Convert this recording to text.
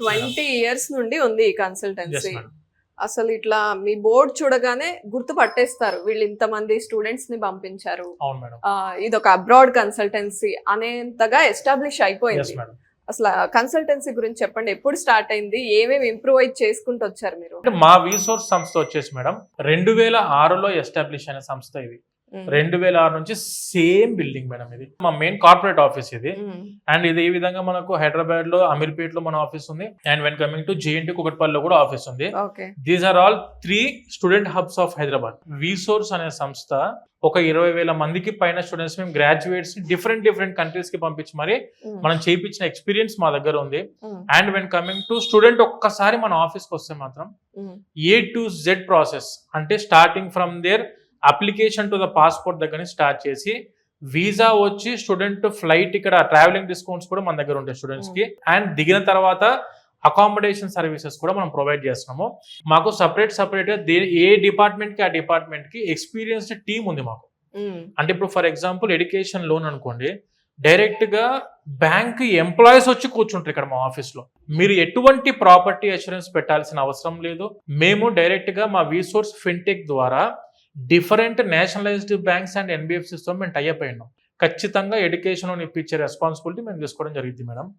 20 years నుండి ఉంది ఈ Yes, కన్సల్టెన్సీ. madam. అసలు ఇట్లా మీ బోర్డు చూడగానే గుర్తు పట్టేస్తారు వీళ్ళు ఇంతమంది స్టూడెంట్స్ ని పంపించారు, అవును మేడం. ఇది ఒక అబ్రాడ్ కన్సల్టెన్సీ అనేంతగా ఎస్టాబ్లిష్ ఎస్ అయిపోయింది. మేడం. అసలు కన్సల్టెన్సీ గురించి చెప్పండి, ఎప్పుడు స్టార్ట్ అయింది, ఏమేమి ఇంప్రూవైజ్ చేసుకుంటూ వచ్చారు మీరు? అంటే మా వీసోర్స్ సంస్థ వచ్చేసి మేడం 2006లో ఎస్టాబ్లిష్ అయిన సంస్థ ఇది. 2006 నుంచి సేమ్ బిల్డింగ్ మేడం ఇది. మా మెయిన్ కార్పొరేట్ ఆఫీస్ ఇది. అండ్ ఇది ఈ విధంగా మనకు హైదరాబాద్ లో అమీర్పేట్ లో మన ఆఫీస్ ఉంది. And when coming to JNT కుకట్పల్లిలో కూడా ఆఫీస్ ఉంది. Okay. These are all 3 student hubs of Hyderabad. వీసోర్స్ అనే సంస్థ ఒక 20,000 మందికి పైన స్టూడెంట్స్ మేము గ్రాడ్యుయేట్స్ డిఫరెంట్ కంట్రీస్ కి పంపించి మరి మనం చేయించిన ఎక్స్పీరియన్స్ మా దగ్గర ఉంది. And when coming to student ఒక్కసారి మన ఆఫీస్ కి వస్తే మాత్రం A to Z ప్రాసెస్ అంటే starting from their application to the passport దగ్గర నుంచి స్టార్ట్ చేసి వీసా వచ్చి స్టూడెంట్ ఫ్లైట్ ఇక్కడ ట్రావెలింగ్ డిస్కౌంట్స్ కూడా మన దగ్గర ఉంటాయి స్టూడెంట్స్ కి. అండ్ దిగిన తర్వాత అకామిడేషన్ సర్వీసెస్ కూడా మనం ప్రొవైడ్ చేస్తున్నాము. మాకు సపరేట్ గా ఏ డిపార్ట్మెంట్ కి ఆ డిపార్ట్మెంట్ కి ఎక్స్పీరియన్స్డ్ టీమ్ ఉంది మాకు. అంటే ఇప్పుడు ఫర్ ఎగ్జాంపుల్ ఎడ్యుకేషన్ లోన్ అనుకోండి, డైరెక్ట్ గా బ్యాంక్ ఎంప్లాయీస్ వచ్చి కూర్చుంటారు ఇక్కడ మా ఆఫీస్ లో. మీరు ఎటువంటి ప్రాపర్టీ అష్యూరెన్స్ పెట్టాల్సిన అవసరం లేదు. మేము డైరెక్ట్ గా మా వీసోర్స్ ఫిన్టెక్ ద్వారా different nationalised banks and NBFCs తో మేము టైఅప్ అయినాం. ఖచ్చితంగా ఎడ్యుకేషన్ లోన్ ఇప్పించే రెస్పాన్సిబిలిటీ మేము తీసుకోవడం జరిగింది మేడం.